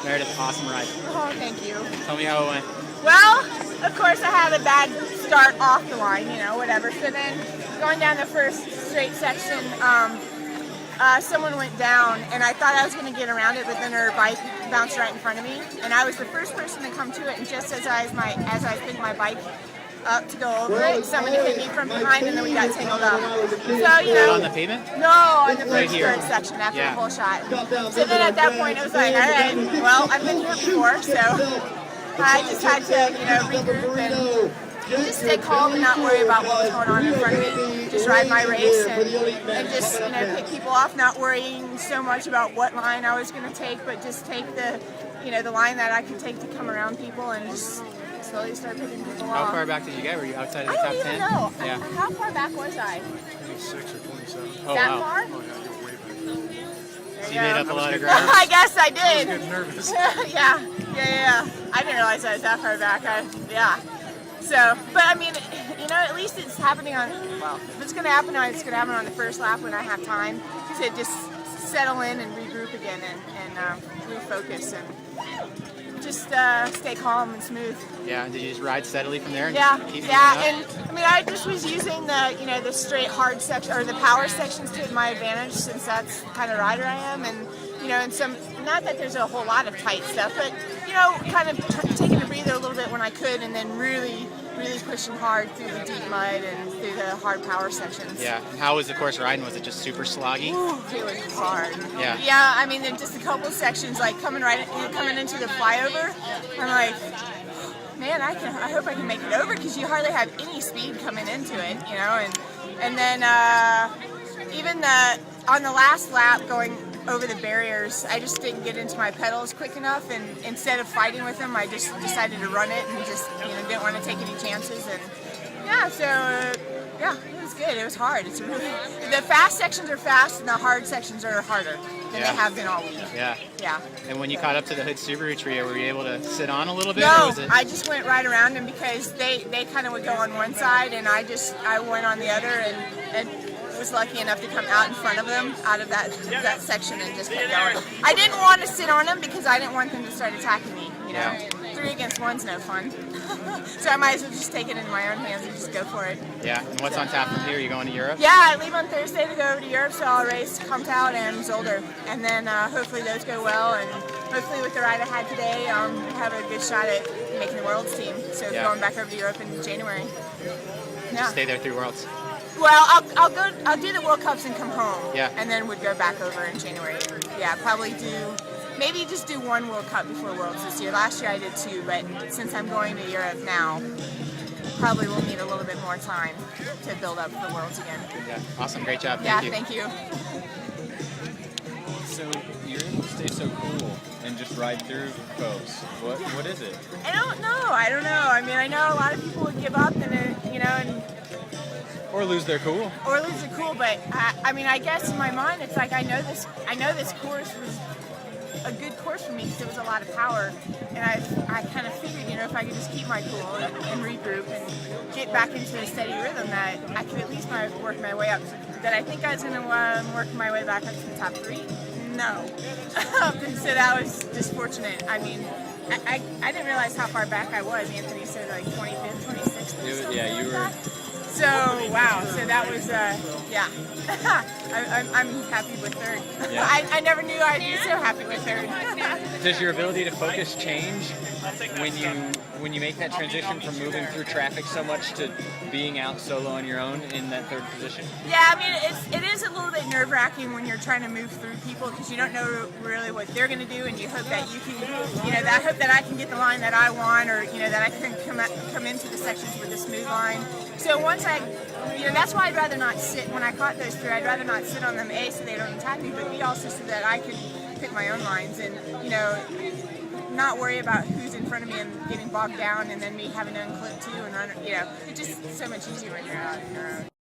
Meredith, awesome ride. Oh, thank you. Tell me how it went. Well, of course I had a bad start off the line, whatever. So then going down the first straight section, someone went down and I thought I was going to get around it, but then her bike bounced right in front of me. And I was the first person to come to it, and just as I was picking my bike up to go over it, somebody hit me from behind and then we got tangled up. So, On the pavement? No, on the Right first here. third section after the full shot. So then at that point it was like, all right, well, I've been here before, so I just had to, regroup and just stay calm and not worry about what was going on in front of me. Just ride my race and just, pick people off, not worrying so much about what line I was going to take, but just take the, the line that I could take to come around people and just slowly start picking people off. How far back did you get? Were you outside of the I top don't 10? even know. Yeah. How far back was I? 26 or 27. Oh, That wow. far? Oh, yeah, you're way back. So you made up a lot of ground. I guess I I was did. getting nervous. Yeah. I didn't realize I was that far back. So, but I mean, at least it's happening if it's going to happen, it's going to happen on the first lap when I have time to just settle in and regroup again and refocus and just stay calm and smooth. Yeah, did you just ride steadily from there? And Yeah, just keep and I mean, I just was using the, the straight hard section or the power sections to my advantage, since that's the kind of rider I am, and and not that there's a whole lot of tight stuff, but kind of taking a breather a little bit when I could, and then really pushing hard through the deep mud and through the hard power sections. Yeah, and how was the course riding? Was it just super sloggy? Ooh, it was hard. Yeah. Yeah, I mean, there's just a couple sections, like coming into the flyover, I'm like, man, I hope I can make it over, because you hardly have any speed coming into it, and then even on the last lap going over the barriers, I just didn't get into my pedals quick enough, and instead of fighting with them, I just decided to run it and just didn't want to take any chances, and it was good. It was hard. The fast sections are fast and the hard sections are harder than they have been all week. Yeah. Yeah. And when you caught up to the Hood Subaru trio, were you able to sit on a little bit? No, or was it... I just went right around them, because they kind of would go on one side and I went on the other, and was lucky enough to come out in front of them out of that section and just kept going. I didn't want to sit on them because I didn't want them to start attacking me. 3 against 1's no fun. So I might as well just take it in my own hands and just go for it. Yeah, and what's on tap from here? Are you going to Europe? Yeah, I leave on Thursday to go over to Europe, so I'll race Comtown and Zolder, and then hopefully those go well, and hopefully with the ride I had today, have a good shot at making the Worlds team. So going back over to Europe in January. Yeah. Stay there through Worlds. Well, I'll do the World Cups and come home. Yeah. And then would go back over in January. Yeah, probably maybe just do one World Cup before Worlds this year. Last year I did 2, but since I'm going to Europe now, probably will need a little bit more time to build up for Worlds again. Yeah, awesome, great job. Thank you. So you're able to stay so cool and just ride through coves. What is it? I don't know. I mean, I know a lot of people would give up and Or lose their cool. or lose their cool, but I mean, I guess in my mind it's like I know this course was a good course for me because there was a lot of power, and I kind of figured, if I could just keep my cool and regroup and get back into a steady rhythm, that I could at least work my way up. That I think I was going to work my way back up to the top 3. No. So that was just fortunate. I mean, I didn't realize how far back I was. Anthony said like 25th, 26th. Yeah, you were. So, wow, so that was, I'm happy with third. Yeah. I never knew I'd be so happy with third. Does your ability to focus change when you make that transition from moving through traffic so much to being out solo on your own in that third position? Yeah, I mean, it is a little bit nerve-wracking when you're trying to move through people, because you don't know really what they're going to do, and you hope that you can, I hope that I can get the line that I want, or, that I can come into the sections with a smooth line. So once that's why I'd rather not sit, when I caught those 3, I'd rather not sit on them, A, so they don't attack me, but B, also so that I can pick my own lines and, not worry about who's in front of me and getting bogged down and then me having to unclip too, and it's just so much easier when you're out on your own.